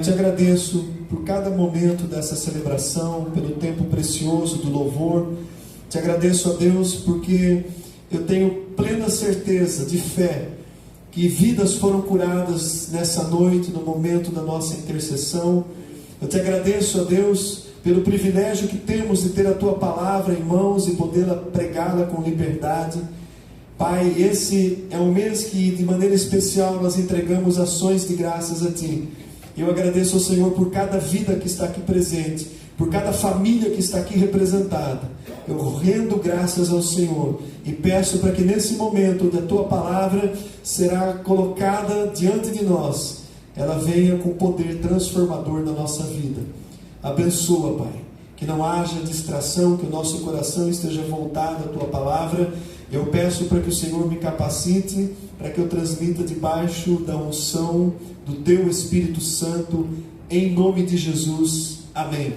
Eu te agradeço por cada momento dessa celebração, pelo tempo precioso do louvor. Te agradeço, a Deus, porque eu tenho plena certeza de fé que vidas foram curadas nessa noite, no momento da nossa intercessão. Eu te agradeço, a Deus, pelo privilégio que temos de ter a Tua palavra em mãos e podê-la pregá-la com liberdade. Pai, esse é um mês que de maneira especial nós entregamos ações de graças a Ti. Eu agradeço ao Senhor por cada vida que está aqui presente, por cada família que está aqui representada. Eu rendo graças ao Senhor e peço para que nesse momento onde a Tua palavra será colocada diante de nós, ela venha com poder transformador na nossa vida. Abençoa, Pai, que não haja distração, que o nosso coração esteja voltado à Tua palavra. Eu peço para que o Senhor me capacite, para que eu transmita debaixo da unção do Teu Espírito Santo, em nome de Jesus. Amém.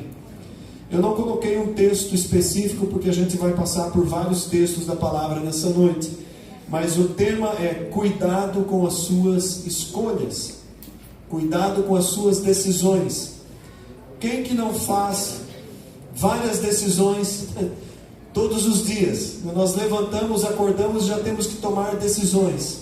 Eu não coloquei um texto específico, porque a gente vai passar por vários textos da palavra nessa noite, mas o tema é cuidado com as suas escolhas, cuidado com as suas decisões. Quem que não faz várias decisões todos os dias? Nós levantamos, acordamos, já temos que tomar decisões.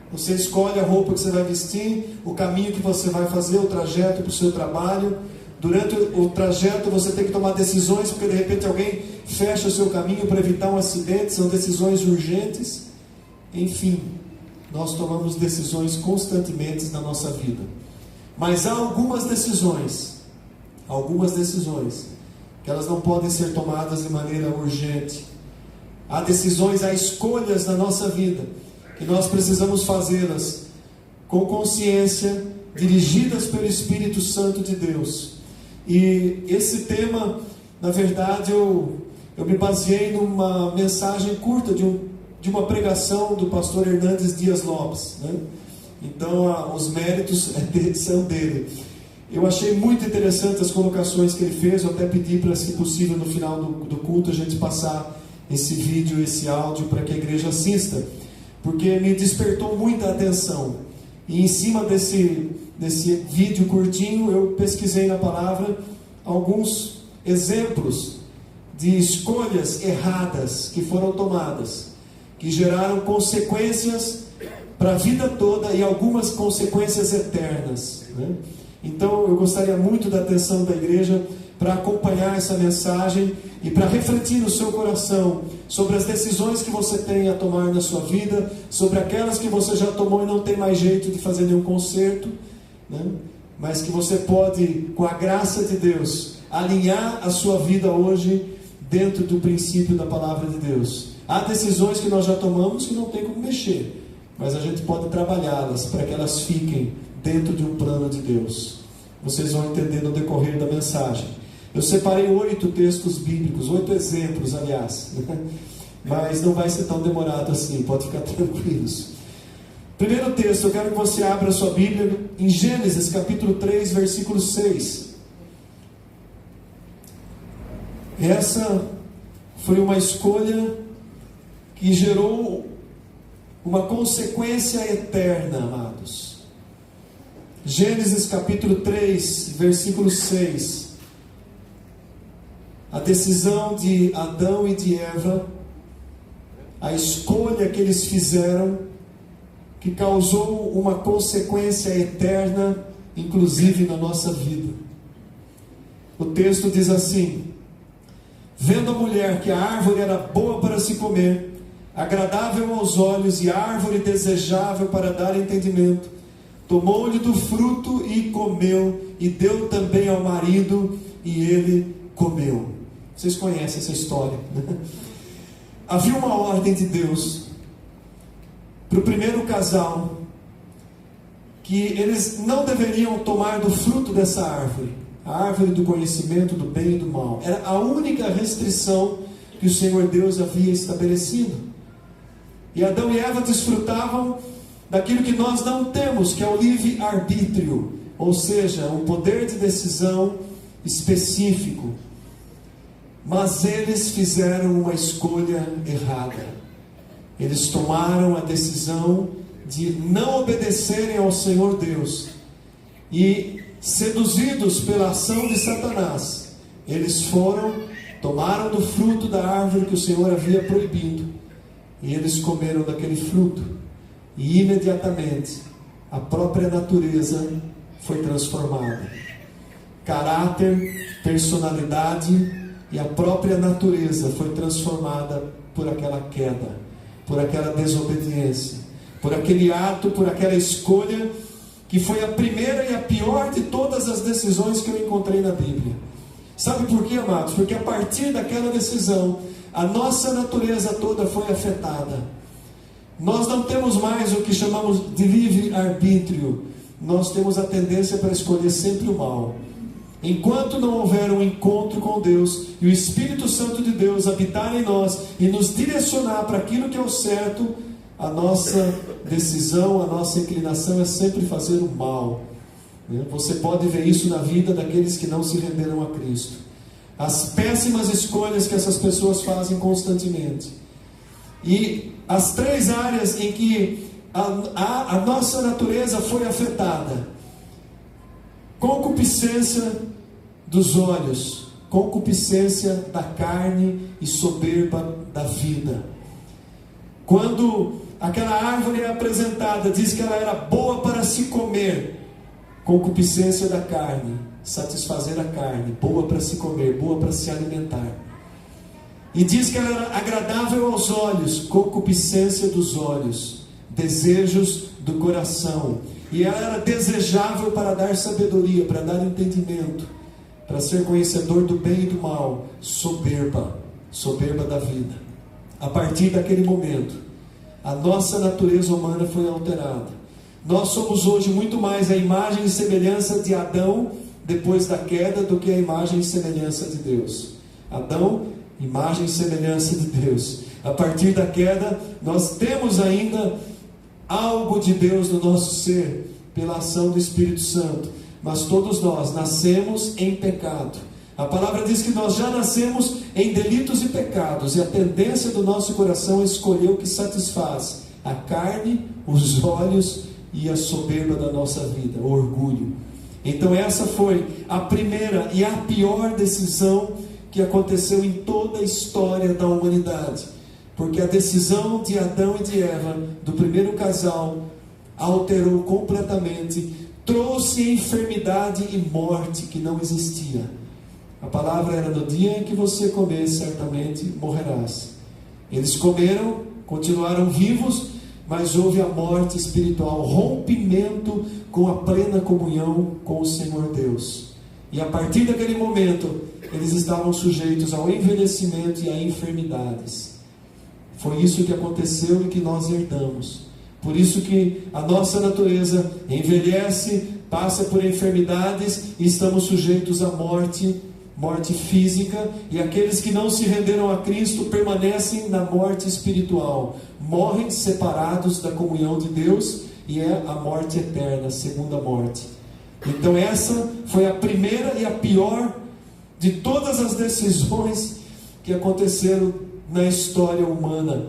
Você escolhe a roupa que você vai vestir, o caminho que você vai fazer, o trajeto para o seu trabalho. Durante o trajeto você tem que tomar decisões, porque de repente alguém fecha o seu caminho para evitar um acidente. São decisões urgentes. Enfim, nós tomamos decisões constantemente na nossa vida. Mas há algumas decisões que elas não podem ser tomadas de maneira urgente. Há decisões, há escolhas na nossa vida que nós precisamos fazê-las com consciência, dirigidas pelo Espírito Santo de Deus. E esse tema, na verdade, eu me baseei numa mensagem curta de uma pregação do pastor Hernandes Dias Lopes, né? Então os méritos são dele. Eu achei muito interessante as colocações que ele fez. Eu até pedi para, se possível, no final do culto, a gente passar esse vídeo, esse áudio, para que a igreja assista, porque me despertou muita atenção. E em cima desse vídeo curtinho, eu pesquisei na palavra alguns exemplos de escolhas erradas que foram tomadas, que geraram consequências para a vida toda e algumas consequências eternas, né? Então eu gostaria muito da atenção da igreja para acompanhar essa mensagem e para refletir no seu coração sobre as decisões que você tem a tomar na sua vida, sobre aquelas que você já tomou e não tem mais jeito de fazer nenhum conserto, né? Mas que você pode, com a graça de Deus, alinhar a sua vida hoje dentro do princípio da palavra de Deus. Há decisões que nós já tomamos que não tem como mexer, mas a gente pode trabalhá-las para que elas fiquem dentro de um plano de Deus. Vocês vão entender no decorrer da mensagem. Eu separei 8 textos bíblicos, 8 exemplos, aliás, mas não vai ser tão demorado assim, pode ficar tranquilos. Primeiro texto, eu quero que você abra a sua Bíblia em Gênesis capítulo 3, versículo 6. Essa foi uma escolha que gerou uma consequência eterna, amados. Gênesis capítulo 3, versículo 6. A decisão de Adão e de Eva, a escolha que eles fizeram, que causou uma consequência eterna, inclusive na nossa vida. O texto diz assim: vendo a mulher que a árvore era boa para se comer, agradável aos olhos e árvore desejável para dar entendimento, tomou-lhe do fruto e comeu, e deu também ao marido, e ele comeu. Vocês conhecem essa história, né? Havia uma ordem de Deus para o primeiro casal, que eles não deveriam tomar do fruto dessa árvore, a árvore do conhecimento do bem e do mal. Era a única restrição que o Senhor Deus havia estabelecido. E Adão e Eva desfrutavam daquilo que nós não temos, que é o livre-arbítrio, ou seja, um poder de decisão específico. Mas eles fizeram uma escolha errada. Eles tomaram a decisão de não obedecerem ao Senhor Deus e seduzidos pela ação de Satanás, eles tomaram do fruto da árvore que o Senhor havia proibido, e eles comeram daquele fruto, e imediatamente a própria natureza foi transformada. Caráter, personalidade e a própria natureza foi transformada por aquela queda, por aquela desobediência, por aquele ato, por aquela escolha, que foi a primeira e a pior de todas as decisões que eu encontrei na Bíblia. Sabe por quê, amados? Porque a partir daquela decisão, a nossa natureza toda foi afetada. Nós não temos mais o que chamamos de livre-arbítrio. Nós temos a tendência para escolher sempre o mal. Enquanto não houver um encontro com Deus e o Espírito Santo de Deus habitar em nós e nos direcionar para aquilo que é o certo, a nossa decisão, a nossa inclinação é sempre fazer o mal. Você pode ver isso na vida daqueles que não se renderam a Cristo. As péssimas escolhas que essas pessoas fazem constantemente. E as três áreas em que a nossa natureza foi afetada: concupiscência dos olhos, concupiscência da carne e soberba da vida. Quando aquela árvore é apresentada, diz que ela era boa para se comer. Concupiscência da carne, satisfazer a carne, boa para se comer, boa para se alimentar. E diz que ela era agradável aos olhos, concupiscência dos olhos, desejos do coração. E ela era desejável para dar sabedoria, para dar entendimento, para ser conhecedor do bem e do mal. Soberba da vida. A partir daquele momento, a nossa natureza humana foi alterada. Nós somos hoje muito mais a imagem e semelhança de Adão depois da queda do que a imagem e semelhança de Deus. Adão, imagem e semelhança de Deus. A partir da queda, nós temos ainda algo de Deus no nosso ser, pela ação do Espírito Santo. Mas todos nós nascemos em pecado. A palavra diz que nós já nascemos em delitos e pecados, e a tendência do nosso coração é escolher o que satisfaz a carne, os olhos e a soberba da nossa vida, o orgulho. Então essa foi a primeira e a pior decisão que aconteceu em toda a história da humanidade, porque a decisão de Adão e de Eva, do primeiro casal, alterou completamente, trouxe enfermidade e morte que não existia. A palavra era: no dia em que você comer, certamente morrerás. Eles comeram, continuaram vivos, mas houve a morte espiritual, rompimento com a plena comunhão com o Senhor Deus. E a partir daquele momento, eles estavam sujeitos ao envelhecimento e a enfermidades. Foi isso que aconteceu e que nós herdamos. Por isso que a nossa natureza envelhece, passa por enfermidades e estamos sujeitos à morte física, e aqueles que não se renderam a Cristo permanecem na morte espiritual, morrem separados da comunhão de Deus, e é a morte eterna, a segunda morte. Então essa foi a primeira e a pior de todas as decisões que aconteceram na história humana,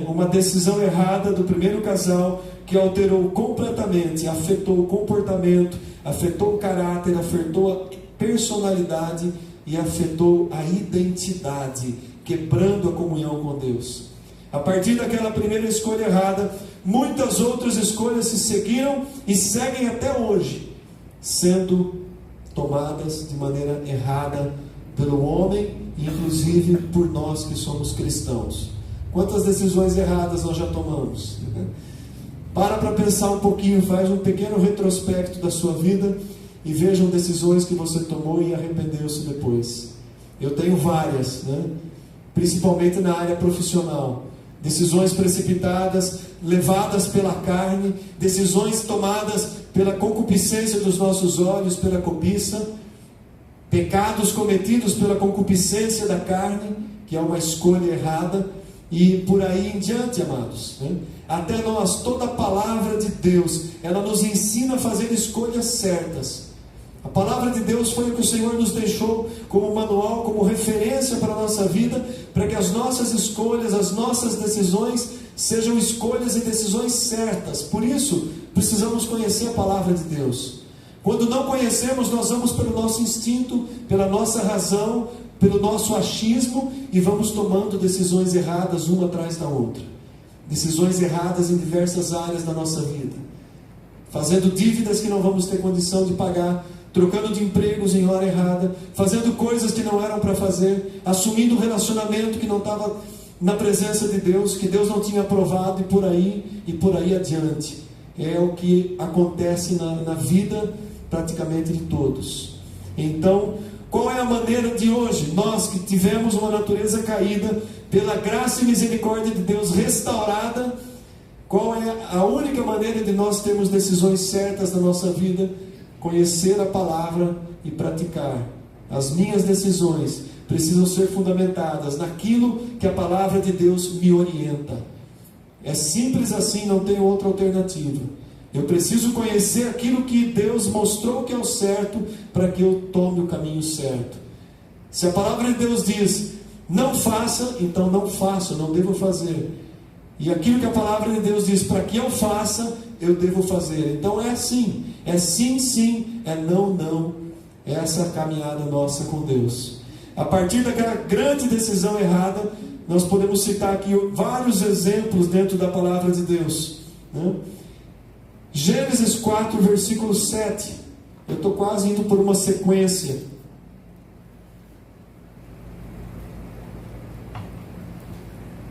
Uma decisão errada do primeiro casal que alterou completamente, afetou o comportamento, afetou o caráter, afetou a personalidade e afetou a identidade, quebrando a comunhão com Deus. A partir daquela primeira escolha errada, muitas outras escolhas se seguiram e seguem até hoje, sendo tomadas de maneira errada pelo homem, inclusive por nós que somos cristãos. Quantas decisões erradas nós já tomamos? Para pensar um pouquinho, faz um pequeno retrospecto da sua vida e vejam decisões que você tomou e arrependeu-se depois. Eu tenho várias, principalmente na área profissional. Decisões precipitadas, levadas pela carne, decisões tomadas pela concupiscência dos nossos olhos, pela cobiça, pecados cometidos pela concupiscência da carne, que é uma escolha errada, e por aí em diante, amados. Até nós, toda a palavra de Deus, ela nos ensina a fazer escolhas certas. A palavra de Deus foi o que o Senhor nos deixou como manual, como referência para a nossa vida, para que as nossas escolhas, as nossas decisões sejam escolhas e decisões certas. Por isso, precisamos conhecer a palavra de Deus. Quando não conhecemos, nós vamos pelo nosso instinto, pela nossa razão, pelo nosso achismo, e vamos tomando decisões erradas uma atrás da outra. Decisões erradas em diversas áreas da nossa vida. Fazendo dívidas que não vamos ter condição de pagar, trocando de empregos em hora errada, fazendo coisas que não eram para fazer, assumindo um relacionamento que não estava na presença de Deus, que Deus não tinha aprovado, e por aí adiante. É o que acontece na vida praticamente de todos. Então, qual é a maneira de hoje, nós que tivemos uma natureza caída, pela graça e misericórdia de Deus restaurada, qual é a única maneira de nós termos decisões certas na nossa vida? Conhecer a palavra e praticar. As minhas decisões precisam ser fundamentadas naquilo que a palavra de Deus me orienta. É simples assim, não tem outra alternativa. Eu preciso conhecer aquilo que Deus mostrou que é o certo, para que eu tome o caminho certo. Se a palavra de Deus diz, não faça, então não faço, não devo fazer. E aquilo que a palavra de Deus diz, para que eu faça, eu devo fazer. Então é assim, é sim, sim, é não, não. É essa caminhada nossa com Deus. A partir daquela grande decisão errada, nós podemos citar aqui vários exemplos dentro da palavra de Deus, né? Gênesis 4, versículo 7. Eu estou quase indo por uma sequência.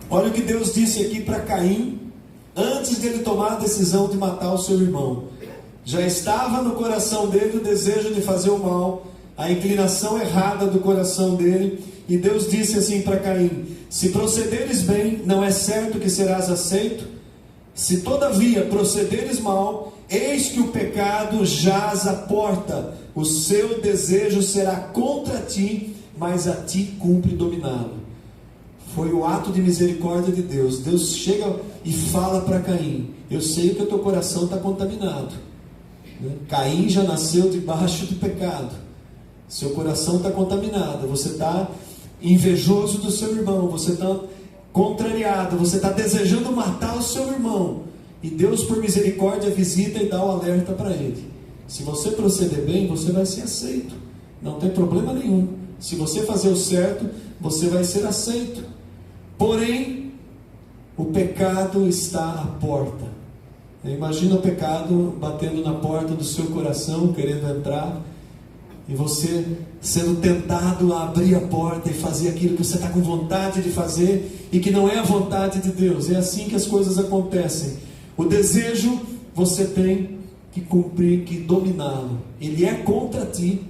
Olha o que Deus disse aqui para Caim, antes de ele tomar a decisão de matar o seu irmão. Já estava no coração dele o desejo de fazer o mal, a inclinação errada do coração dele, e Deus disse assim para Caim: se procederes bem, não é certo que serás aceito? Se todavia procederes mal, eis que o pecado jaz à porta, o seu desejo será contra ti, mas a ti cumpre dominá-lo. Foi o ato de misericórdia de Deus. Deus chega e fala para Caim: eu sei que o teu coração está contaminado. Caim já nasceu debaixo do pecado. Seu coração está contaminado. Você está invejoso do seu irmão. Você está contrariado. Você está desejando matar o seu irmão. E Deus, por misericórdia, visita e dá o alerta para ele. Se você proceder bem, você vai ser aceito. Não tem problema nenhum. Se você fazer o certo, você vai ser aceito. Porém, o pecado está à porta. Imagina o pecado batendo na porta do seu coração, querendo entrar, e você sendo tentado a abrir a porta e fazer aquilo que você está com vontade de fazer e que não é a vontade de Deus. É assim que as coisas acontecem. O desejo você tem que cumprir, que dominá-lo. Ele é contra ti.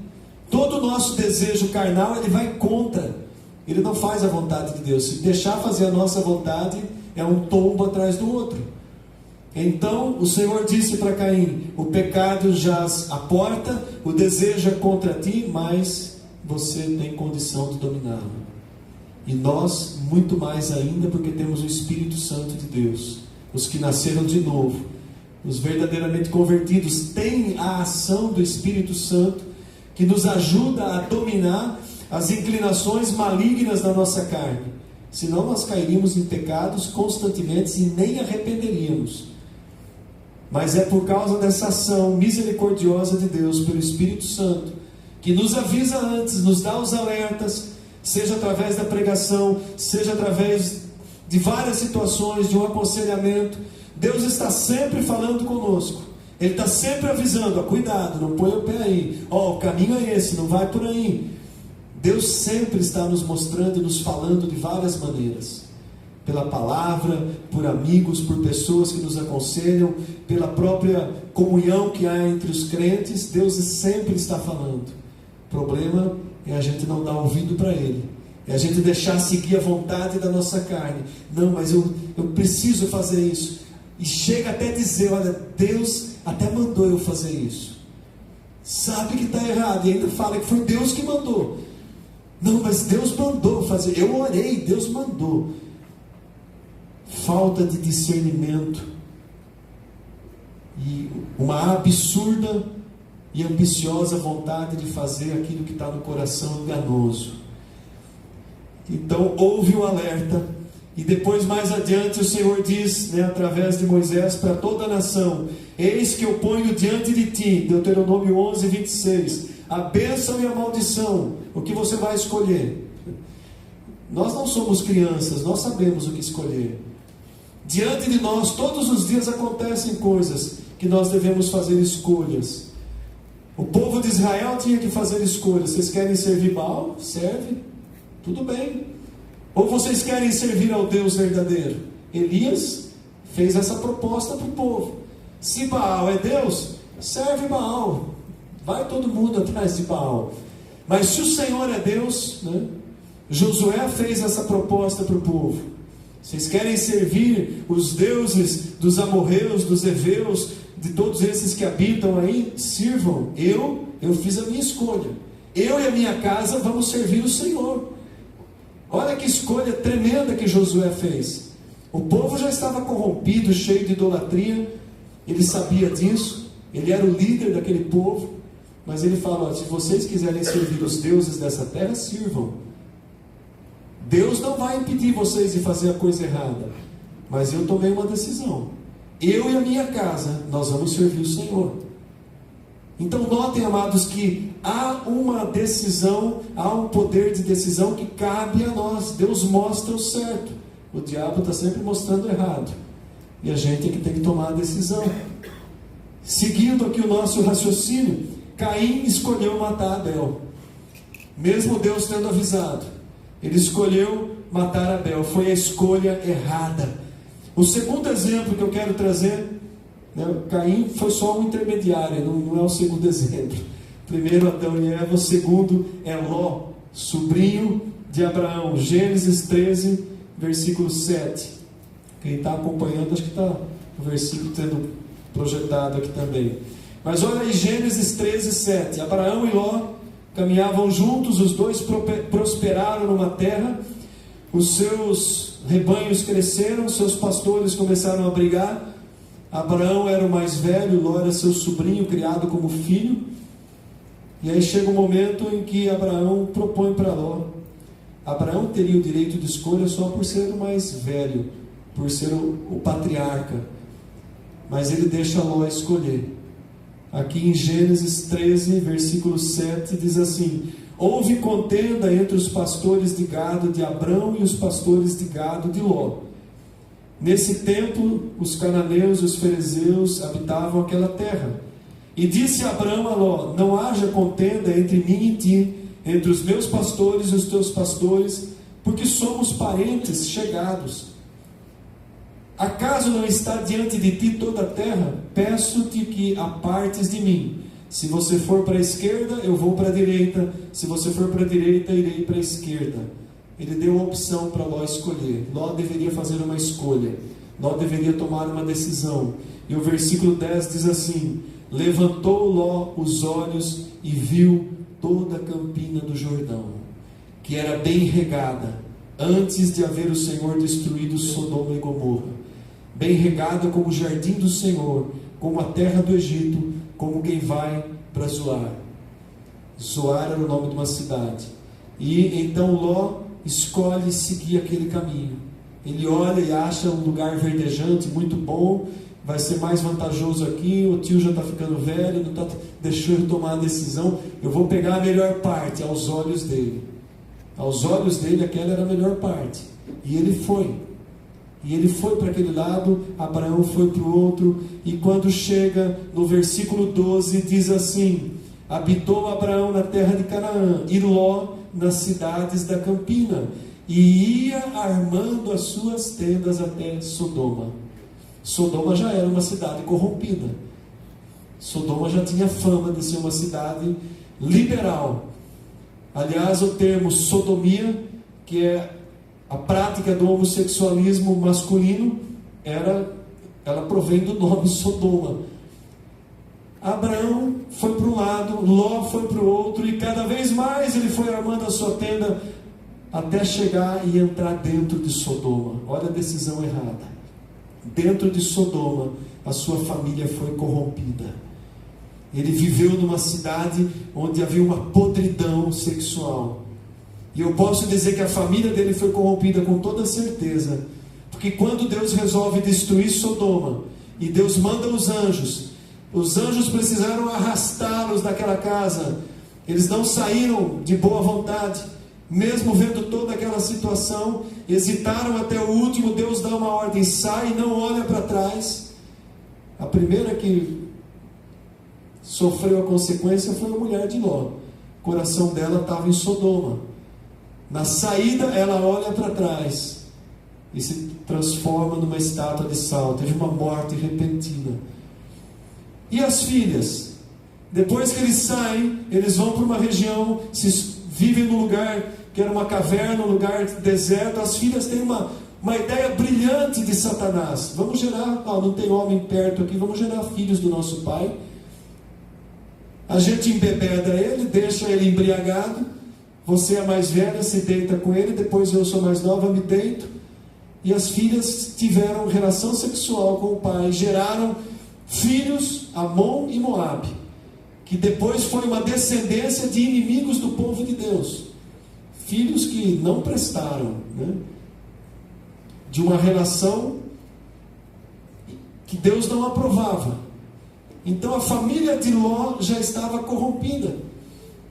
Todo o nosso desejo carnal, ele vai contra. Ele não faz a vontade de Deus. Se deixar fazer a nossa vontade, é um tombo atrás do outro. Então o Senhor disse para Caim: o pecado jaz à porta, o desejo é contra ti, mas você tem condição de dominá-lo. E nós, muito mais ainda, porque temos o Espírito Santo de Deus. Os que nasceram de novo, os verdadeiramente convertidos, têm a ação do Espírito Santo, que nos ajuda a dominar as inclinações malignas da nossa carne. Senão nós cairíamos em pecados constantemente e nem arrependeríamos. Mas é por causa dessa ação misericordiosa de Deus, pelo Espírito Santo, que nos avisa antes, nos dá os alertas, seja através da pregação, seja através de várias situações, de um aconselhamento. Deus está sempre falando conosco. Ele está sempre avisando: cuidado, não põe o pé aí, o caminho é esse, não vai por aí. Deus sempre está nos mostrando e nos falando de várias maneiras. Pela palavra, por amigos, por pessoas que nos aconselham, pela própria comunhão que há entre os crentes. Deus sempre está falando. O problema é a gente não dar ouvido para Ele. É a gente deixar seguir a vontade da nossa carne. Não, mas eu preciso fazer isso. E chega até dizer: olha, Deus até mandou eu fazer isso. Sabe que está errado. E ainda fala que foi Deus que mandou. Não, mas Deus mandou fazer. Eu orei, Deus mandou. Falta de discernimento. E uma absurda e ambiciosa vontade de fazer aquilo que está no coração enganoso. Então houve um alerta. E depois, mais adiante, o Senhor diz, através de Moisés, para toda a nação: eis que eu ponho diante de ti, Deuteronômio 11, 26, a bênção e a maldição. O que você vai escolher? Nós não somos crianças, nós sabemos o que escolher. Diante de nós, todos os dias acontecem coisas que nós devemos fazer escolhas. O povo de Israel tinha que fazer escolhas. Vocês querem servir Baal? Serve. Tudo bem. Ou vocês querem servir ao Deus verdadeiro? Elias fez essa proposta para o povo. Se Baal é Deus, serve Baal. Vai todo mundo atrás de Baal. Mas se o Senhor é Deus, Josué fez essa proposta para o povo. Vocês querem servir os deuses dos amorreus, dos heveus, de todos esses que habitam aí? Sirvam. Eu fiz a minha escolha. Eu e a minha casa vamos servir o Senhor. Olha que escolha tremenda que Josué fez. O povo já estava corrompido, cheio de idolatria. Ele sabia disso. Ele era o líder daquele povo. Mas ele fala: se vocês quiserem servir os deuses dessa terra, sirvam. Deus não vai impedir vocês de fazer a coisa errada. Mas eu tomei uma decisão. Eu e a minha casa, nós vamos servir o Senhor. Então notem, amados, que há uma decisão, há um poder de decisão que cabe a nós. Deus mostra o certo. O diabo está sempre mostrando o errado. E a gente é que tem que tomar a decisão. Seguindo aqui o nosso raciocínio, Caim escolheu matar Abel. Mesmo Deus tendo avisado, ele escolheu matar Abel. Foi a escolha errada. O segundo exemplo que eu quero trazer, Caim foi só um intermediário, não é o segundo exemplo. Primeiro Adão e Eva, o segundo é Ló, sobrinho de Abraão. Gênesis 13, versículo 7. Quem está acompanhando, acho que está o versículo sendo projetado aqui também. Mas olha aí, Gênesis 13, 7. Abraão e Ló caminhavam juntos, os dois prosperaram numa terra, os seus rebanhos cresceram, seus pastores começaram a brigar. Abraão era o mais velho, Ló era seu sobrinho, criado como filho. E aí chega um momento em que Abraão propõe para Ló. Abraão teria o direito de escolha só por ser o mais velho, por ser o patriarca. Mas ele deixa Ló escolher. Aqui em Gênesis 13, versículo 7, diz assim: houve contenda entre os pastores de gado de Abrão e os pastores de gado de Ló. Nesse tempo, os cananeus e os ferezeus habitavam aquela terra. E disse Abrão a Ló: não haja contenda entre mim e ti, entre os meus pastores e os teus pastores, porque somos parentes chegados. Acaso não está diante de ti toda a terra? Peço-te que apartes de mim. Se você for para a esquerda, eu vou para a direita. Se você for para a direita, irei para a esquerda. Ele deu a opção para Ló escolher. Ló deveria fazer uma escolha. Ló deveria tomar uma decisão. E o versículo 10 diz assim: levantou Ló os olhos e viu toda a campina do Jordão, que era bem regada, antes de haver o Senhor destruído Sodoma e Gomorra. Bem regada como o jardim do Senhor, como a terra do Egito, como quem vai para Zoar. Zoar era o nome de uma cidade. E então Ló escolhe seguir aquele caminho. Ele olha e acha um lugar verdejante, muito bom, vai ser mais vantajoso aqui, o tio já está ficando velho, não está deixando eu tomar a decisão, eu vou pegar a melhor parte, aos olhos dele. Aos olhos dele, aquela era a melhor parte. E ele foi. E ele foi para aquele lado, Abraão foi para o outro, e quando chega no versículo 12, diz assim: habitou Abraão na terra de Canaã, e Ló nas cidades da campina, e ia armando as suas tendas até Sodoma. Sodoma já era uma cidade corrompida. Sodoma já tinha fama de ser uma cidade liberal. Aliás, o termo sodomia, que é a prática do homossexualismo masculino, ela provém do nome Sodoma. Abraão foi para um lado, Ló foi para o outro, e cada vez mais ele foi armando a sua tenda até chegar e entrar dentro de Sodoma. Olha a decisão errada. Dentro de Sodoma, a sua família foi corrompida. Ele viveu numa cidade onde havia uma podridão sexual. E eu posso dizer que a família dele foi corrompida com toda certeza. Porque quando Deus resolve destruir Sodoma, e Deus manda os anjos precisaram arrastá-los daquela casa. Eles não saíram de boa vontade, mesmo vendo toda aquela situação, hesitaram até o último. Deus dá uma ordem: sai e não olha para trás. A primeira que sofreu a consequência foi a mulher de Ló. O coração dela estava em Sodoma. Na saída ela olha para trás e se transforma numa estátua de sal. Teve uma morte repentina. E as filhas? Depois que eles saem, eles vão para uma região, vivem num lugar que era uma caverna, um lugar deserto. As filhas têm uma ideia brilhante de Satanás. Vamos gerar, não tem homem perto aqui, vamos gerar filhos do nosso pai. A gente embebeda ele, deixa ele embriagado. Você é mais velha, se deita com ele. Depois eu sou mais nova, me deito. E as filhas tiveram relação sexual com o pai, geraram filhos, Amon e Moabe, que depois foi uma descendência de inimigos do povo de Deus. Filhos que não prestaram, né? De uma relação que Deus não aprovava. Então a família de Ló já estava corrompida,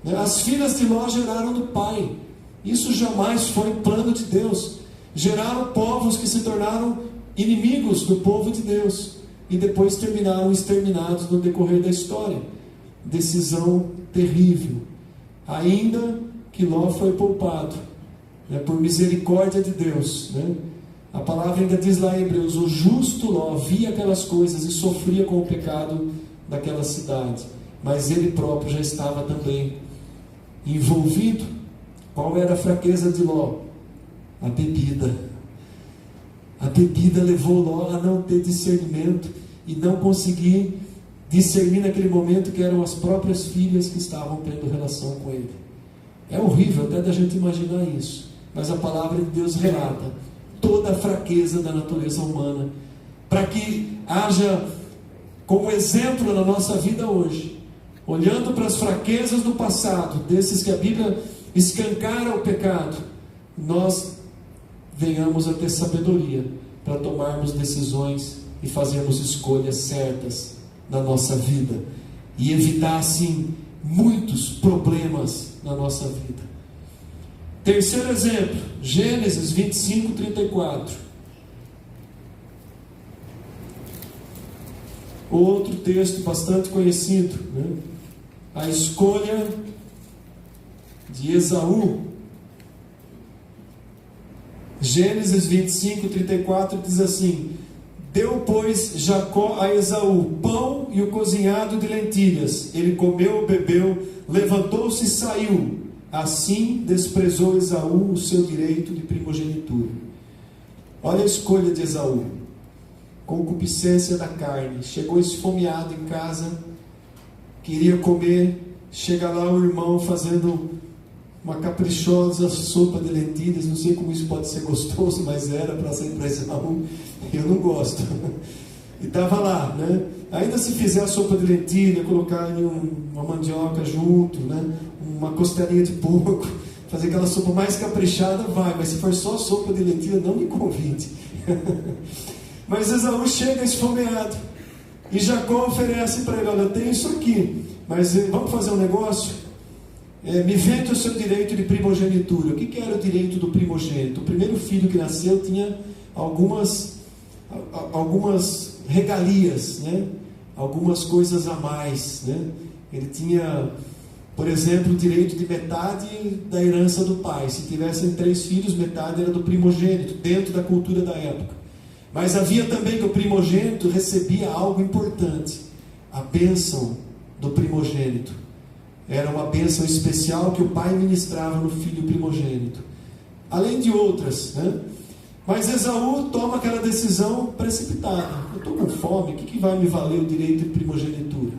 né? As filhas de Ló geraram do pai. Isso jamais foi plano de Deus. Geraram povos que se tornaram inimigos do povo de Deus e depois terminaram exterminados no decorrer da história. Decisão terrível. Ainda que Ló foi poupado, né, por misericórdia de Deus, né? A palavra ainda diz lá em Hebreus: o justo Ló via aquelas coisas e sofria com o pecado daquela cidade, mas ele próprio já estava também envolvido. Qual era a fraqueza de Ló? A bebida. A bebida levou Ló a não ter discernimento e não conseguir discernir naquele momento que eram as próprias filhas que estavam tendo relação com ele. É horrível até da gente imaginar isso, mas a palavra de Deus relata toda a fraqueza da natureza humana, para que haja como exemplo na nossa vida hoje, olhando para as fraquezas do passado, desses que a Bíblia escancara o pecado, nós venhamos a ter sabedoria para tomarmos decisões e fazermos escolhas certas na nossa vida e evitar assim muitos problemas na nossa vida. Terceiro exemplo, Gênesis 25:34. Outro texto bastante conhecido, né? A escolha de Esaú. Gênesis 25:34 diz assim: deu, pois, Jacó a Esaú pão e o cozinhado de lentilhas. Ele comeu, bebeu, levantou-se e saiu. Assim desprezou Esaú o seu direito de primogenitura. Olha a escolha de Esaú. Concupiscência da carne. Chegou esfomeado em casa, queria comer. Chega lá o irmão fazendo uma caprichosa sopa de lentilhas. Não sei como isso pode ser gostoso, mas era para ser para Esaú. Eu não gosto. E estava lá, né? Ainda se fizer a sopa de lentilha, colocar uma mandioca junto, né? Uma costelinha de porco, fazer aquela sopa mais caprichada, vai. Mas se for só sopa de lentilha, não me convide. Mas Esaú chega esfomeado e Jacó oferece para ele: olha, eu tenho isso aqui, mas vamos fazer um negócio? Me vende o seu direito de primogenitura. O que era o direito do primogênito? O primeiro filho que nasceu tinha algumas regalias, né? Algumas coisas a mais, né? Ele tinha, por exemplo, o direito de metade da herança do pai. Se tivessem 3 filhos, metade era do primogênito, dentro da cultura da época. Mas havia também que o primogênito recebia algo importante: a bênção do primogênito. Era uma bênção especial que o pai ministrava no filho primogênito, além de outras, né? Mas Esaú toma aquela decisão precipitada: eu estou com fome, o que vai me valer o direito de primogenitura?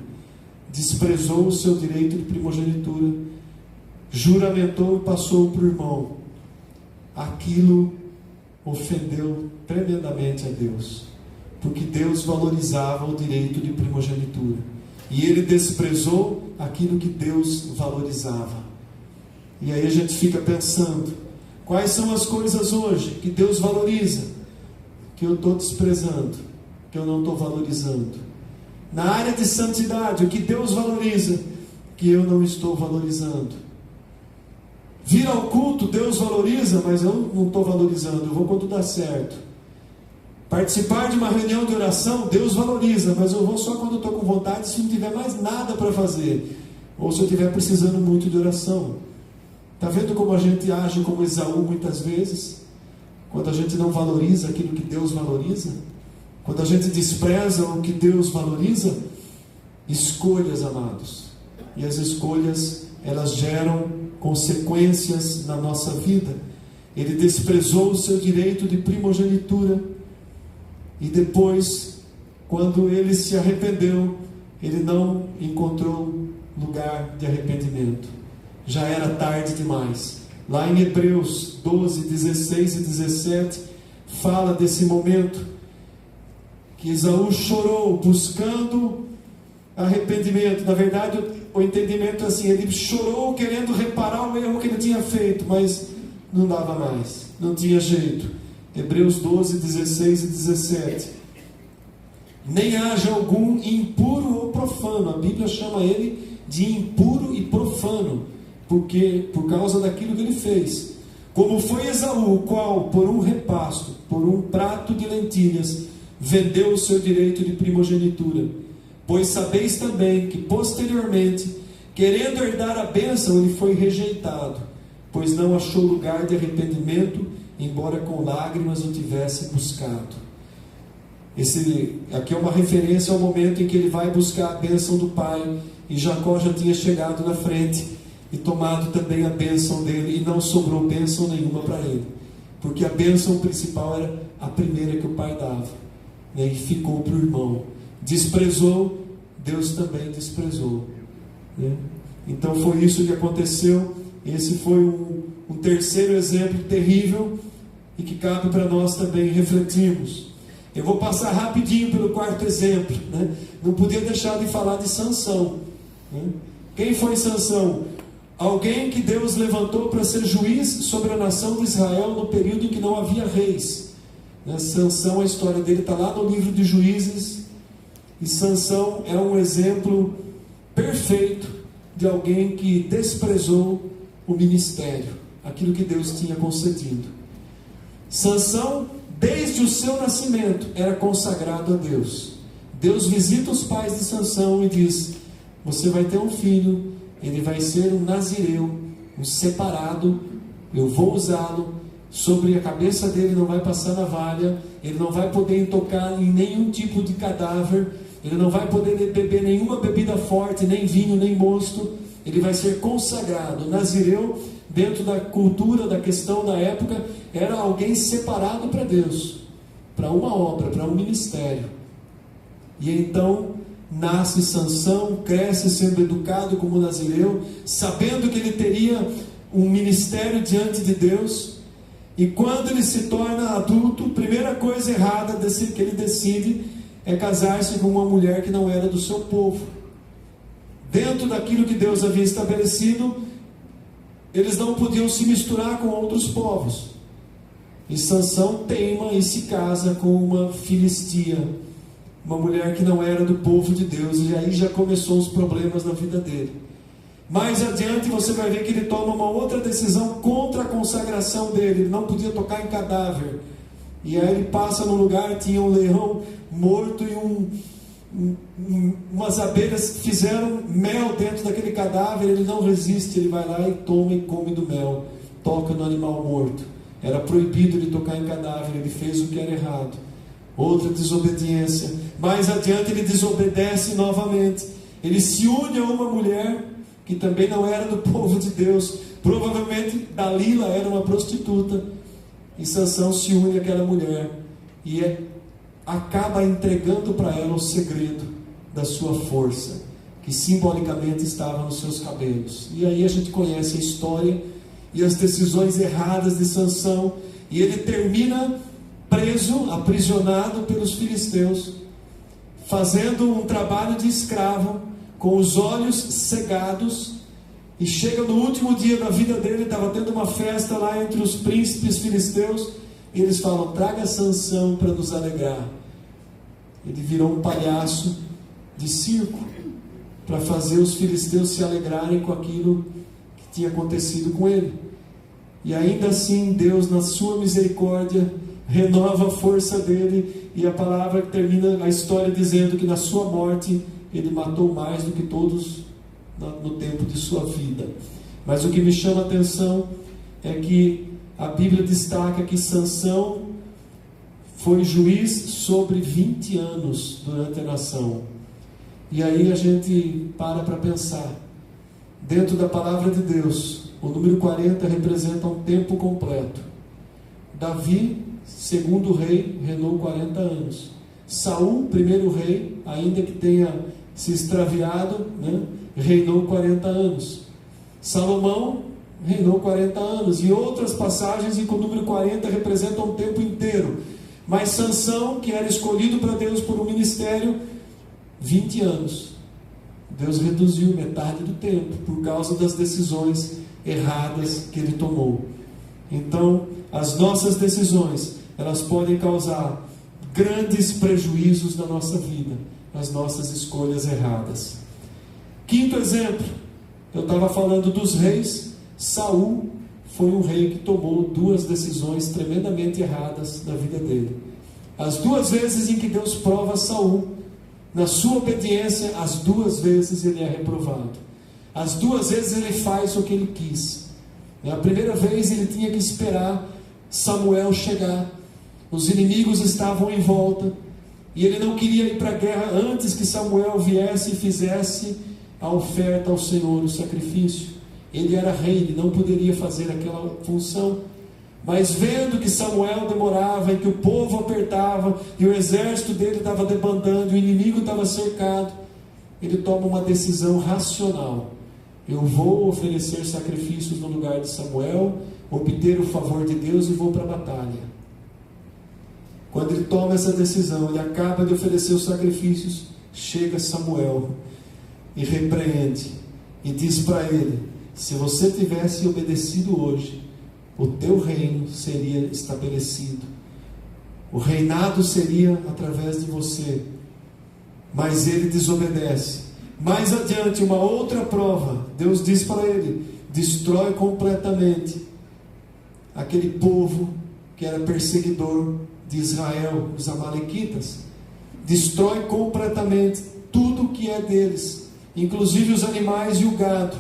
Desprezou o seu direito de primogenitura, juramentou e passou para o irmão. Aquilo ofendeu tremendamente a Deus, porque Deus valorizava o direito de primogenitura, e ele desprezou aquilo que Deus valorizava. E aí a gente fica pensando, quais são as coisas hoje que Deus valoriza, que eu estou desprezando, que eu não estou valorizando? Na área de santidade, o que Deus valoriza, que eu não estou valorizando? Vir ao culto, Deus valoriza, mas eu não estou valorizando, eu vou quando dá certo. Participar de uma reunião de oração, Deus valoriza, mas eu vou só quando estou com vontade, se não tiver mais nada para fazer, ou se eu estiver precisando muito de oração. Está vendo como a gente age como Esaú muitas vezes? Quando a gente não valoriza aquilo que Deus valoriza, quando a gente despreza o que Deus valoriza. Escolhas, amados, e as escolhas, elas geram consequências na nossa vida. Ele desprezou o seu direito de primogenitura, e depois, quando ele se arrependeu, ele não encontrou lugar de arrependimento. Já era tarde demais. Lá em Hebreus 12, 16 e 17, fala desse momento que Esaú chorou buscando arrependimento. Na verdade, o entendimento é assim: ele chorou querendo reparar o erro que ele tinha feito, mas não dava mais, não tinha jeito. Hebreus 12, 16 e 17. Nem haja algum impuro ou profano. A Bíblia chama ele de impuro e profano, porque por causa daquilo que ele fez. Como foi Esaú, o qual, por um repasto, por um prato de lentilhas, vendeu o seu direito de primogenitura. Pois sabeis também que posteriormente, querendo herdar a bênção, ele foi rejeitado, pois não achou lugar de arrependimento, embora com lágrimas o tivesse buscado. Aqui é uma referência ao momento em que ele vai buscar a bênção do pai, e Jacó já tinha chegado na frente e tomado também a bênção dele, e não sobrou bênção nenhuma para ele, porque a bênção principal era a primeira que o pai dava, né? E ficou para o irmão. Desprezou, Deus também desprezou, né? Então foi isso que aconteceu. Esse foi um terceiro exemplo terrível, e que cabe para nós também refletirmos. Eu vou passar rapidinho pelo quarto exemplo, né? Não podia deixar de falar de Sansão, né? Quem foi Sansão? Alguém que Deus levantou para ser juiz sobre a nação de Israel no período em que não havia reis, né? Sansão, a história dele está lá no livro de Juízes, e Sansão é um exemplo perfeito de alguém que desprezou o ministério, aquilo que Deus tinha concedido. Sansão, desde o seu nascimento, era consagrado a Deus. Deus visita os pais de Sansão e diz: você vai ter um filho, ele vai ser um nazireu, um separado, eu vou usá-lo, sobre a cabeça dele não vai passar navalha, ele não vai poder tocar em nenhum tipo de cadáver, ele não vai poder beber nenhuma bebida forte, nem vinho, nem mosto. Ele vai ser consagrado. Nazireu, dentro da cultura, da questão da época, era alguém separado para Deus, para uma obra, para um ministério. E então nasce Sansão, cresce sendo educado como nazireu, sabendo que ele teria um ministério diante de Deus. E quando ele se torna adulto, a primeira coisa errada que ele decide é casar-se com uma mulher que não era do seu povo. Dentro daquilo que Deus havia estabelecido, eles não podiam se misturar com outros povos. E Sansão teima e se casa com uma filistia, uma mulher que não era do povo de Deus, e aí já começou os problemas na vida dele. Mais adiante você vai ver que ele toma uma outra decisão contra a consagração dele. Ele não podia tocar em cadáver, e aí ele passa num lugar, tinha um leão morto e umas abelhas fizeram mel dentro daquele cadáver. Ele não resiste, ele vai lá e toma e come do mel, toca no animal morto. Era proibido de tocar em cadáver, ele fez o que era errado. Outra desobediência. Mais adiante ele desobedece novamente, ele se une a uma mulher que também não era do povo de Deus, provavelmente Dalila era uma prostituta, e Sansão se une àquela mulher e acaba entregando para ela o segredo da sua força, que simbolicamente estava nos seus cabelos. E aí a gente conhece a história e as decisões erradas de Sansão, e ele termina preso, aprisionado pelos filisteus, fazendo um trabalho de escravo, com os olhos cegados, E chega no último dia da vida dele, estava tendo uma festa lá entre os príncipes filisteus, e eles falam: traga Sansão para nos alegrar. Ele virou um palhaço de circo, para fazer os filisteus se alegrarem com aquilo que tinha acontecido com ele. E ainda assim, Deus, na sua misericórdia, renova a força dele, e a palavra termina a história dizendo que na sua morte, ele matou mais do que todos no tempo de sua vida. Mas o que me chama a atenção é que a Bíblia destaca que Sansão foi juiz sobre 20 anos durante a nação. E aí a gente para pensar, dentro da palavra de Deus, o número 40 representa um tempo completo. Davi, segundo rei, reinou 40 anos. Saul, primeiro rei, ainda que tenha se extraviado, reinou 40 anos. Salomão reinou 40 anos. E outras passagens em que o número 40 representa um tempo inteiro. Mas Sansão, que era escolhido para Deus por um ministério, 20 anos. Deus reduziu metade do tempo por causa das decisões erradas que ele tomou. Então, as nossas decisões, elas podem causar grandes prejuízos na nossa vida, as nossas escolhas erradas. Quinto exemplo, eu estava falando dos reis. Saul foi um rei que tomou 2 decisões tremendamente erradas na vida dele. As 2 vezes em que Deus prova Saul, na sua obediência, as 2 vezes ele é reprovado. As 2 vezes ele faz o que ele quis. A primeira vez ele tinha que esperar Samuel chegar. Os inimigos estavam em volta, e ele não queria ir para a guerra antes que Samuel viesse e fizesse a oferta ao Senhor, o sacrifício. Ele era rei, ele não poderia fazer aquela função. Mas vendo que Samuel demorava, e que o povo apertava, e o exército dele estava debandando, o inimigo estava cercado, ele toma uma decisão racional: eu vou oferecer sacrifícios no lugar de Samuel, obter o favor de Deus e vou para a batalha. Quando ele toma essa decisão, ele acaba de oferecer os sacrifícios, chega Samuel e repreende, e diz para ele: se você tivesse obedecido hoje, o teu reino seria estabelecido, o reinado seria através de você. Mas ele desobedece. Mais adiante, uma outra prova, Deus diz para ele: destrói completamente aquele povo que era perseguidor de Israel, os amalequitas. Destrói completamente tudo que é deles, inclusive os animais e o gado.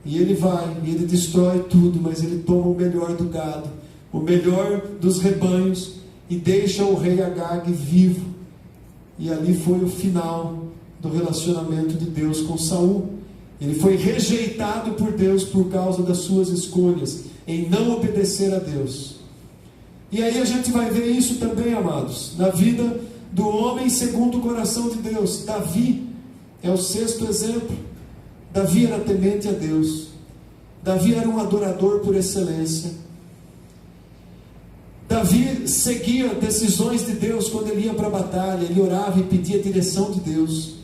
E ele vai, e ele destrói tudo, mas ele toma o melhor do gado, o melhor dos rebanhos, e deixa o rei Agag vivo. E ali foi o final do relacionamento de Deus com Saul. Ele foi rejeitado por Deus por causa das suas escolhas em não obedecer a Deus. E aí a gente vai ver isso também, amados, na vida do homem segundo o coração de Deus. Davi é o 6º exemplo. Davi era temente a Deus. Davi era um adorador por excelência. Davi seguia decisões de Deus quando ele ia para a batalha. Ele orava e pedia a direção de Deus.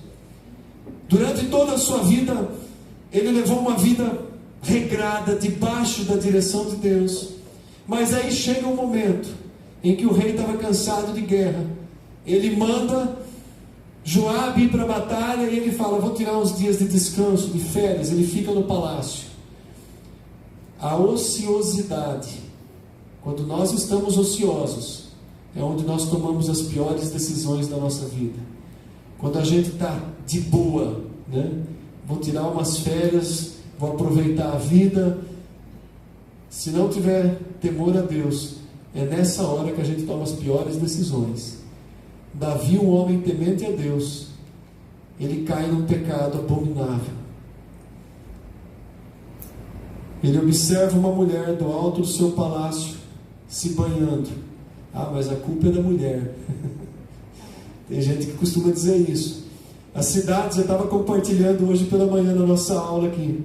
Durante toda a sua vida, ele levou uma vida regrada, debaixo da direção de Deus. Mas aí chega um momento em que o rei estava cansado de guerra. Ele manda Joabe ir para a batalha, e ele fala: vou tirar uns dias de descanso, de férias. Ele fica no palácio. A ociosidade, quando nós estamos ociosos, é onde nós tomamos as piores decisões da nossa vida. Quando a gente está de boa, vou tirar umas férias, vou aproveitar a vida. Se não tiver temor a Deus, é nessa hora que a gente toma as piores decisões. Davi, um homem temente a Deus, ele cai num pecado abominável. Ele observa uma mulher do alto do seu palácio se banhando. Ah, mas a culpa é da mulher. Tem gente que costuma dizer isso. As cidades, eu estava compartilhando hoje pela manhã na nossa aula aqui.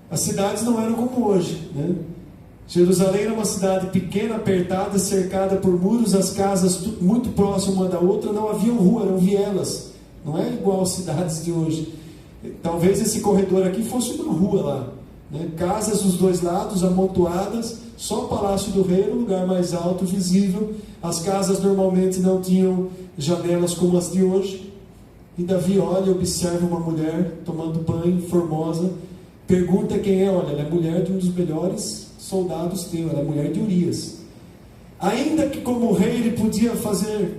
As cidades não eram como hoje, Jerusalém era uma cidade pequena, apertada, cercada por muros, as casas muito próximas uma da outra, não haviam rua, eram vielas. Não é igual às cidades de hoje. Talvez esse corredor aqui fosse uma rua lá, né? Casas dos dois lados, amontoadas, só o Palácio do Rei era o lugar mais alto visível. As casas normalmente não tinham janelas como as de hoje. E Davi olha e observa uma mulher tomando banho, formosa. Pergunta quem é. Olha, ela é mulher de um dos melhores soldados teu, ela é mulher de Urias. Ainda que como rei ele podia fazer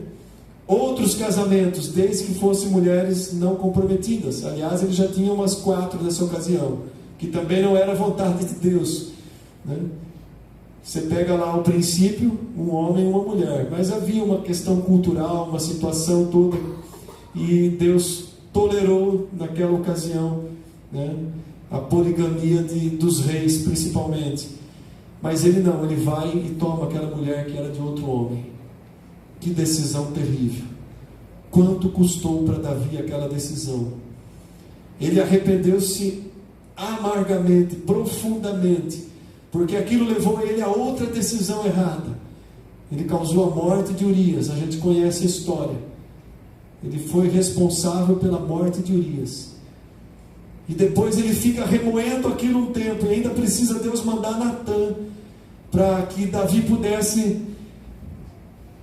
outros casamentos, desde que fossem mulheres não comprometidas. Aliás, ele já tinha umas 4 nessa ocasião, que também não era vontade de Deus, né? Você pega lá o princípio, um homem e uma mulher, mas havia uma questão cultural, uma situação toda, e Deus tolerou naquela ocasião, né, a poligamia dos reis principalmente. Mas ele não, ele vai e toma aquela mulher que era de outro homem. Que decisão terrível. Quanto custou para Davi aquela decisão? Ele arrependeu-se amargamente, profundamente, porque aquilo levou ele a outra decisão errada. Ele causou a morte de Urias. A gente conhece a história. Ele foi responsável pela morte de Urias. E depois ele fica remoendo aquilo um tempo, e ainda precisa Deus mandar Natã para que Davi pudesse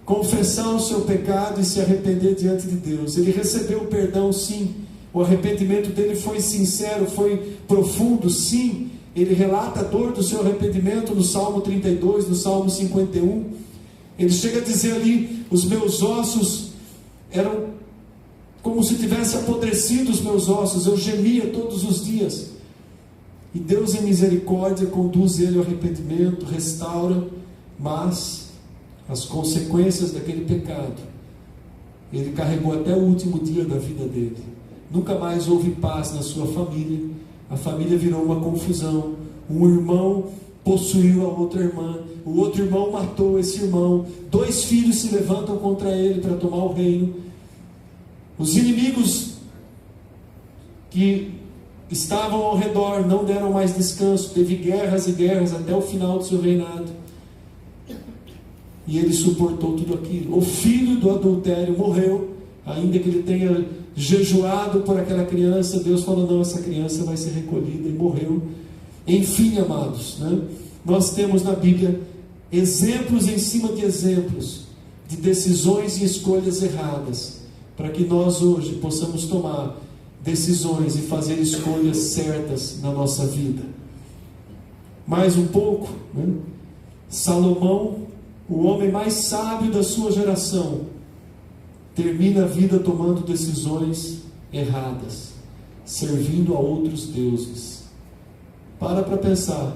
confessar o seu pecado e se arrepender diante de Deus. Ele recebeu o perdão, sim. O arrependimento dele foi sincero, foi profundo, sim. Ele relata a dor do seu arrependimento no Salmo 32, no Salmo 51. Ele chega a dizer ali: os meus ossos eram como se tivesse apodrecido os meus ossos, eu gemia todos os dias. E Deus em misericórdia conduz ele ao arrependimento, restaura, mas as consequências daquele pecado ele carregou até o último dia da vida dele. Nunca mais houve paz na sua família. A família virou uma confusão. Um irmão possuiu a outra irmã, o outro irmão matou esse irmão, 2 filhos se levantam contra ele para tomar o reino. Os inimigos que estavam ao redor não deram mais descanso. Teve guerras e guerras até o final do seu reinado. E ele suportou tudo aquilo. O filho do adultério morreu, ainda que ele tenha jejuado por aquela criança. Deus falou: não, essa criança vai ser recolhida, e morreu. Enfim, amados, né? Nós temos na Bíblia exemplos em cima de exemplos de decisões e escolhas erradas, para que nós hoje possamos tomar decisões e fazer escolhas certas na nossa vida. Mais um pouco, né? Salomão, o homem mais sábio da sua geração, termina a vida tomando decisões erradas, servindo a outros deuses. Para pensar.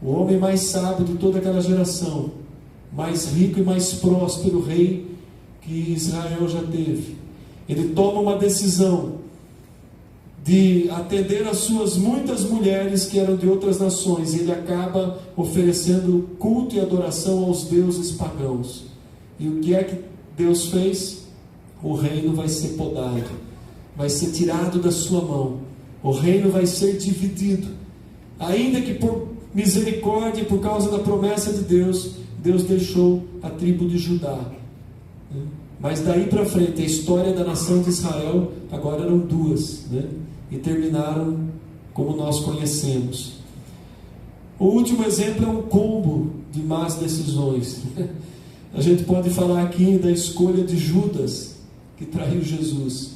O homem mais sábio de toda aquela geração, mais rico e mais próspero rei que Israel já teve, ele toma uma decisão de atender às suas muitas mulheres que eram de outras nações, e ele acaba oferecendo culto e adoração aos deuses pagãos. E o que é que Deus fez? O reino vai ser podado, vai ser tirado da sua mão, o reino vai ser dividido, ainda que por misericórdia e por causa da promessa de Deus, Deus deixou a tribo de Judá. Mas daí para frente, a história da nação de Israel agora eram 2, né? E terminaram como nós conhecemos. O último exemplo é um combo de más decisões. A gente pode falar aqui da escolha de Judas, que traiu Jesus.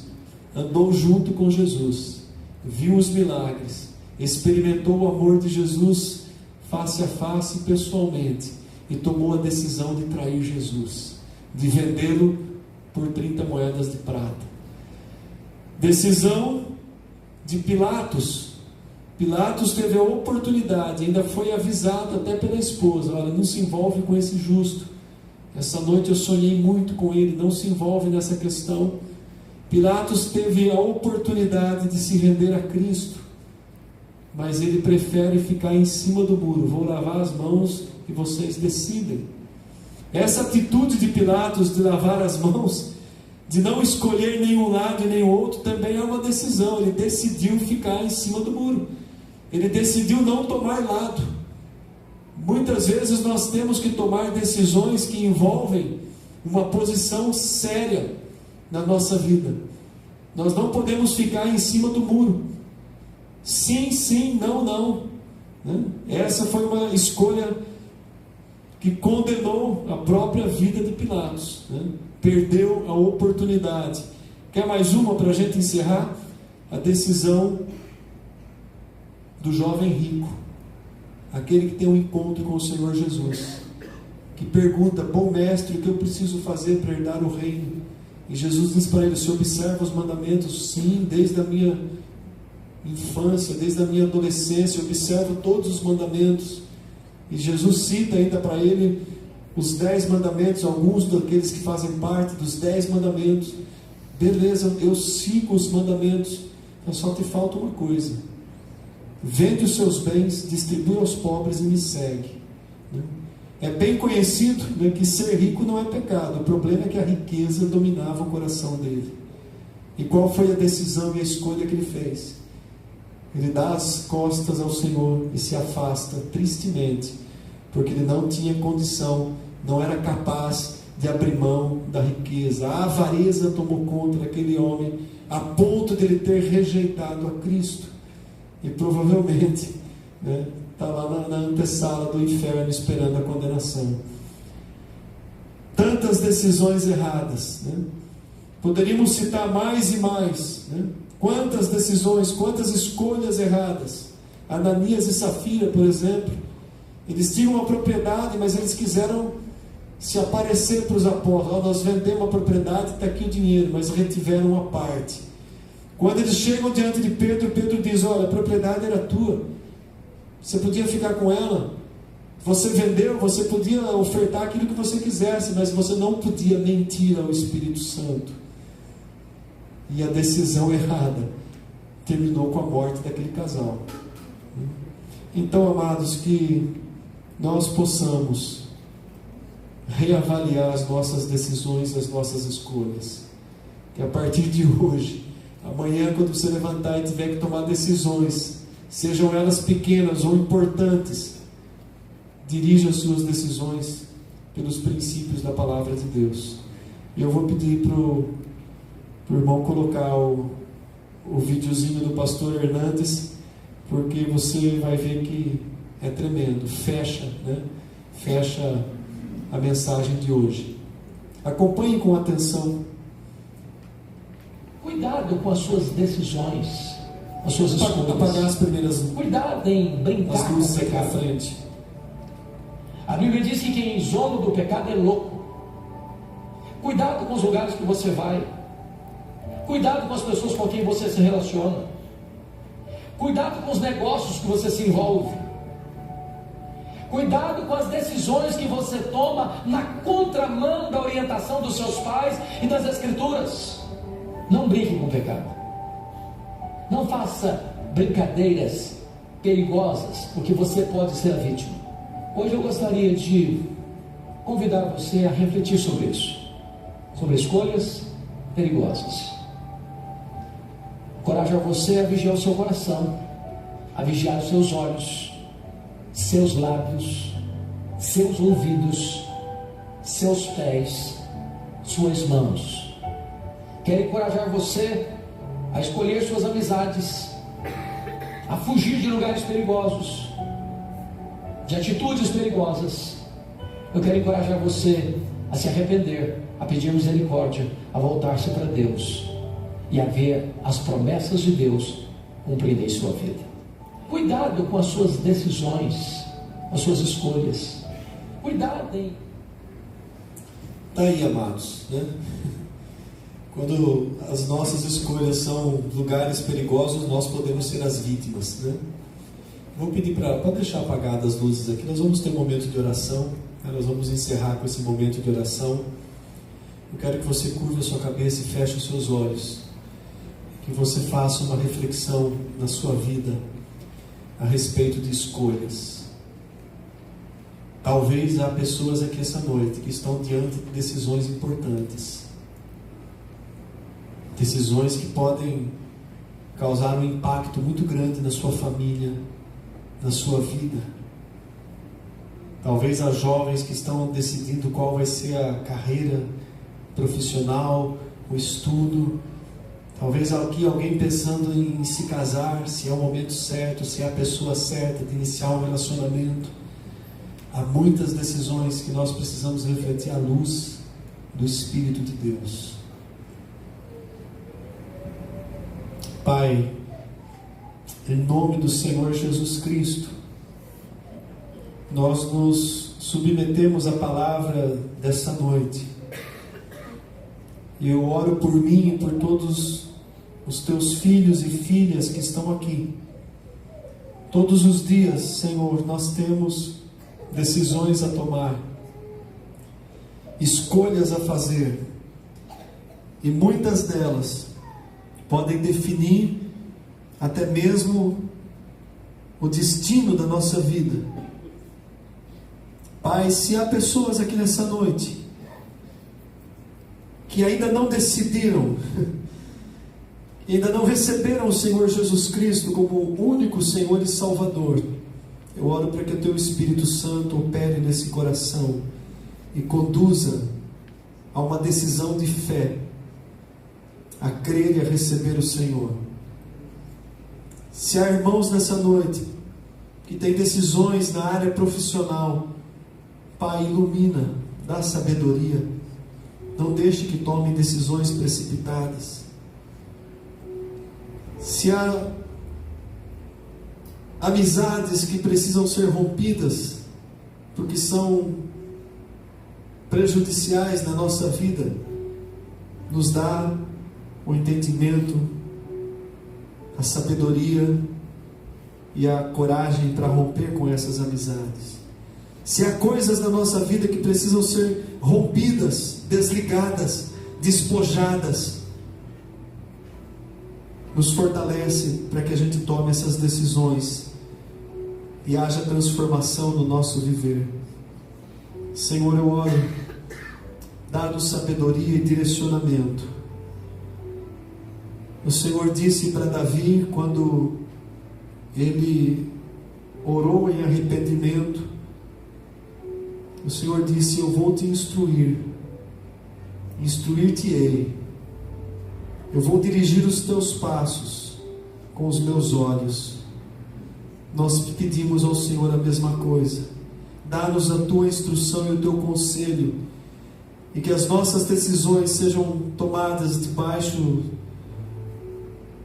Andou junto com Jesus, viu os milagres, experimentou o amor de Jesus face a face, pessoalmente, e tomou a decisão de trair Jesus, de vendê-lo por 30 moedas de prata. Decisão de Pilatos. Pilatos teve a oportunidade, ainda foi avisado até pela esposa: olha, não se envolve com esse justo, essa noite eu sonhei muito com ele, não se envolve nessa questão. Pilatos teve a oportunidade de se render a Cristo, mas ele prefere ficar em cima do muro: vou lavar as mãos e vocês decidem. Essa atitude de Pilatos de lavar as mãos, de não escolher nenhum lado e nem o outro, também é uma decisão. Ele decidiu ficar em cima do muro, ele decidiu não tomar lado. Muitas vezes nós temos que tomar decisões que envolvem uma posição séria na nossa vida. Nós não podemos ficar em cima do muro. Sim, sim, não, não. Né? Essa foi uma escolha que condenou a própria vida de Pilatos. Né? Perdeu a oportunidade. Quer mais uma para a gente encerrar? A decisão do jovem rico, aquele que tem um encontro com o Senhor Jesus, que pergunta: bom mestre, o que eu preciso fazer para herdar o reino? E Jesus diz para ele: você observa os mandamentos? Sim, desde a minha infância, desde a minha adolescência, eu observo todos os mandamentos. E Jesus cita ainda para ele os 10 mandamentos, alguns daqueles que fazem parte dos 10 mandamentos. Beleza, eu sigo os mandamentos, mas só te falta uma coisa: vende os seus bens, distribui aos pobres e me segue. É bem conhecido, né, que ser rico não é pecado. O problema é que a riqueza dominava o coração dele. E qual foi a decisão e a escolha que ele fez? Ele dá as costas ao Senhor e se afasta tristemente, porque ele não tinha condição, não era capaz de abrir mão da riqueza. A avareza tomou conta daquele homem, a ponto de ele ter rejeitado a Cristo. E provavelmente, né, está lá na antessala do inferno esperando a condenação. Tantas decisões erradas, né? Poderíamos citar mais e mais, né? Quantas decisões, quantas escolhas erradas. Ananias e Safira, por exemplo, eles tinham uma propriedade, mas eles quiseram se aparecer para os apóstolos: nós vendemos a propriedade, está aqui o dinheiro, mas retiveram uma parte. Quando eles chegam diante de Pedro, Pedro diz: olha, a propriedade era tua, você podia ficar com ela, você vendeu, você podia ofertar aquilo que você quisesse, mas você não podia mentir ao Espírito Santo. E a decisão errada terminou com a morte daquele casal. Então, amados, que nós possamos reavaliar as nossas decisões, as nossas escolhas, que a partir de hoje, amanhã, quando você levantar e tiver que tomar decisões, sejam elas pequenas ou importantes, dirija as suas decisões pelos princípios da palavra de Deus. E eu vou pedir para o irmão colocar o videozinho do pastor Hernandes, porque você vai ver que é tremendo. Fecha a mensagem de hoje. Acompanhe com atenção. Cuidado com as suas decisões, as suas escolhas. Apagar as primeiras. Cuidado em brincar com o pecado. Frente. A Bíblia diz que quem zomba do pecado é louco. Cuidado com os lugares que você vai. Cuidado com as pessoas com quem você se relaciona. Cuidado com os negócios que você se envolve. Cuidado com as decisões que você toma na contramão da orientação dos seus pais e das Escrituras. Não brinque com o pecado. Não faça brincadeiras perigosas, porque você pode ser a vítima. Hoje eu gostaria de convidar você a refletir sobre isso, sobre escolhas perigosas. Encorajar você a vigiar o seu coração, a vigiar os seus olhos, seus lábios, seus ouvidos, seus pés, suas mãos. Quero encorajar você a escolher suas amizades, a fugir de lugares perigosos, de atitudes perigosas. Eu quero encorajar você a se arrepender, a pedir misericórdia, a voltar-se para Deus e a ver as promessas de Deus cumpridas em sua vida. Cuidado com as suas decisões, as suas escolhas. Cuidado em... Está aí, amados, né? Quando as nossas escolhas são lugares perigosos, nós podemos ser as vítimas, né? Vou pedir para deixar apagadas as luzes aqui. Nós vamos ter um momento de oração, né? Nós vamos encerrar com esse momento de oração. Eu quero que você curva a sua cabeça e feche os seus olhos, que você faça uma reflexão na sua vida a respeito de escolhas. Talvez há pessoas aqui essa noite que estão diante de decisões importantes, decisões que podem causar um impacto muito grande na sua família, na sua vida. Talvez há jovens que estão decidindo qual vai ser a carreira profissional, o estudo, Talvez aqui alguém pensando em se casar, se é o momento certo, se é a pessoa certa de iniciar um relacionamento. Há muitas decisões que nós precisamos refletir à luz do Espírito de Deus. Pai, em nome do Senhor Jesus Cristo, nós nos submetemos à palavra desta noite. Eu oro por mim e por todos os teus filhos e filhas que estão aqui. Todos os dias, Senhor, nós temos decisões a tomar, escolhas a fazer, e muitas delas podem definir até mesmo o destino da nossa vida. Pai, se há pessoas aqui nessa noite que ainda não decidiram, ainda não receberam o Senhor Jesus Cristo como o único Senhor e Salvador, eu oro para que o Teu Espírito Santo opere nesse coração e conduza a uma decisão de fé, a crer e a receber o Senhor. Se há irmãos nessa noite que têm decisões na área profissional, Pai, ilumina, dá sabedoria, não deixe que tomem decisões precipitadas. Se há amizades que precisam ser rompidas, porque são prejudiciais na nossa vida, nos dá o entendimento, a sabedoria e a coragem para romper com essas amizades. Se há coisas na nossa vida que precisam ser rompidas, desligadas, despojadas, nos fortalece para que a gente tome essas decisões e haja transformação no nosso viver. Senhor, eu oro, dá-nos sabedoria e direcionamento. O Senhor disse para Davi, quando ele orou em arrependimento, o Senhor disse: eu vou te instruir, instruir-te-ei, eu vou dirigir os teus passos com os meus olhos. Nós pedimos ao Senhor a mesma coisa. Dá-nos a tua instrução e o teu conselho, e que as nossas decisões sejam tomadas debaixo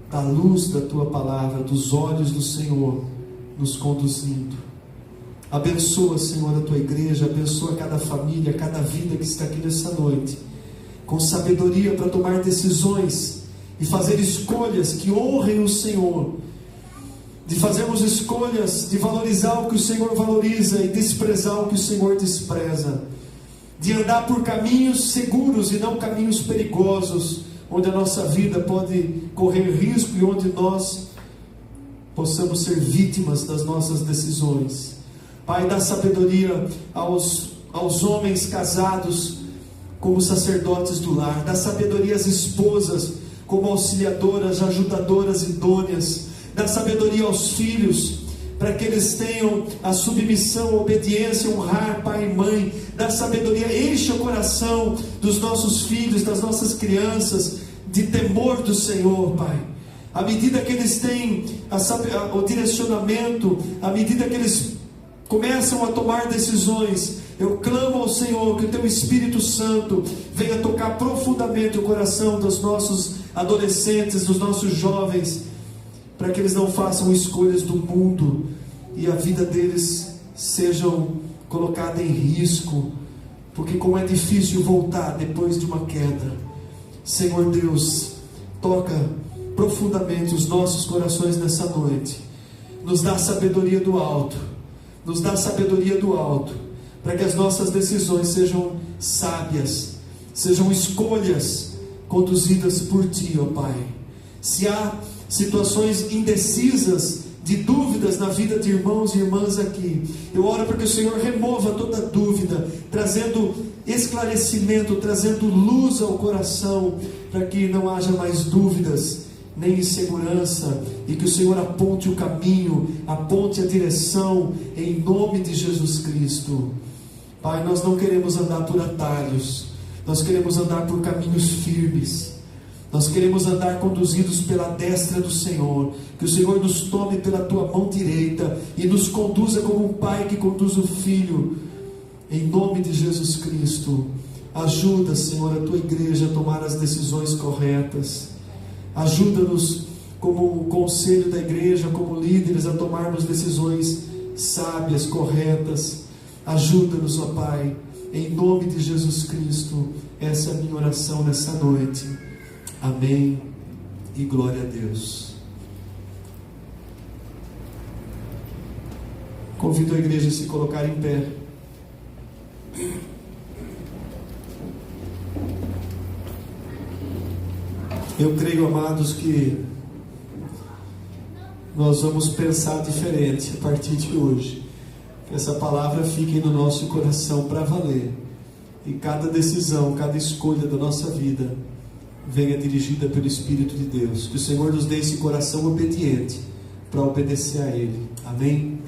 da luz da tua palavra, dos olhos do Senhor nos conduzindo. Abençoa, Senhor, a tua igreja, abençoa cada família, cada vida que está aqui nessa noite, com sabedoria para tomar decisões e fazer escolhas que honrem o Senhor, de fazermos escolhas de valorizar o que o Senhor valoriza e desprezar o que o Senhor despreza, de andar por caminhos seguros e não caminhos perigosos, onde a nossa vida pode correr risco e onde nós possamos ser vítimas das nossas decisões. Pai, dá sabedoria aos homens casados como sacerdotes do lar, dá sabedoria às esposas como auxiliadoras, ajudadoras idôneas, dá sabedoria aos filhos para que eles tenham a submissão, a obediência, honrar pai e mãe. Dá sabedoria, enche o coração dos nossos filhos, das nossas crianças, de temor do Senhor, Pai. À medida que eles têm o direcionamento, à medida que eles começam a tomar decisões, eu clamo ao Senhor que o Teu Espírito Santo venha tocar profundamente o coração dos nossos adolescentes, dos nossos jovens, para que eles não façam escolhas do mundo e a vida deles sejam colocada em risco, porque como é difícil voltar depois de uma queda. Senhor Deus, toca profundamente os nossos corações nessa noite, nos dá sabedoria do alto, nos dá sabedoria do alto, para que as nossas decisões sejam sábias, sejam escolhas conduzidas por Ti, ó Pai. Se há situações indecisas, de dúvidas na vida de irmãos e irmãs aqui, eu oro para que o Senhor remova toda dúvida, trazendo esclarecimento, trazendo luz ao coração, para que não haja mais dúvidas, nem insegurança, e que o Senhor aponte o caminho, aponte a direção, em nome de Jesus Cristo. Pai, nós não queremos andar por atalhos, nós queremos andar por caminhos firmes, Nós queremos andar conduzidos pela destra do Senhor. Que o Senhor nos tome pela tua mão direita e nos conduza como um pai que conduz o filho. Em nome de Jesus Cristo. Ajuda, Senhor, a tua igreja a tomar as decisões corretas. Ajuda-nos como conselho da igreja, como líderes, a tomarmos decisões sábias, corretas. Ajuda-nos, ó Pai, em nome de Jesus Cristo. Essa é a minha oração nessa noite. Amém e glória a Deus. Convido a igreja a se colocar em pé. Eu creio, amados, que nós vamos pensar diferente a partir de hoje. Que essa palavra fique no nosso coração para valer. E cada decisão, cada escolha da nossa vida venha dirigida pelo Espírito de Deus. Que o Senhor nos dê esse coração obediente para obedecer a Ele. Amém?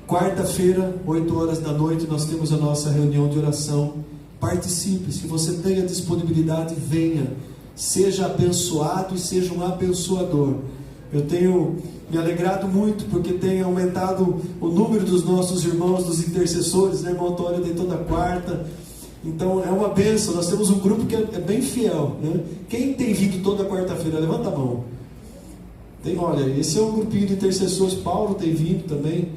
Quarta-feira, 8 horas da noite, nós temos a nossa reunião de oração. Participe, se você tem a disponibilidade, venha. Seja abençoado e seja um abençoador. Eu tenho me alegrado muito porque tem aumentado o número dos nossos irmãos, dos intercessores, né? Irmão Antônio tem toda quarta. Então é uma bênção. Nós temos um grupo que é bem fiel, né? Quem tem vindo toda quarta-feira? Levanta a mão. Olha, esse é um grupinho de intercessores. Paulo tem vindo também.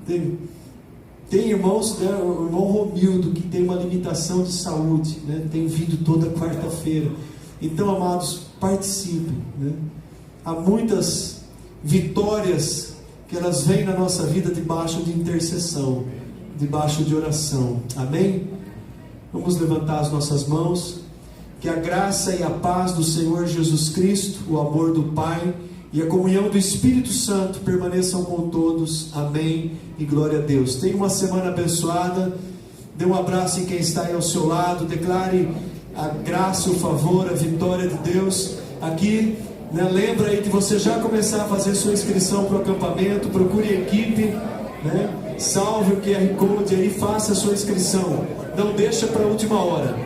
Tem irmãos, né? O irmão Romildo, que tem uma limitação de saúde, né? Tem vindo toda quarta-feira. Então, amados, participem, né? Há muitas vitórias que elas vêm na nossa vida debaixo de intercessão, debaixo de oração. Amém? Vamos levantar as nossas mãos. Que a graça e a paz do Senhor Jesus Cristo, o amor do Pai e a comunhão do Espírito Santo permaneçam com todos. Amém e glória a Deus. Tenha uma semana abençoada. Dê um abraço em quem está aí ao seu lado. Declare a graça, o favor, a vitória de Deus aqui, né? Lembra aí de você já começar a fazer sua inscrição para o acampamento. Procure a equipe, né? Salve o QR Code aí, faça a sua inscrição. Não deixa para a última hora.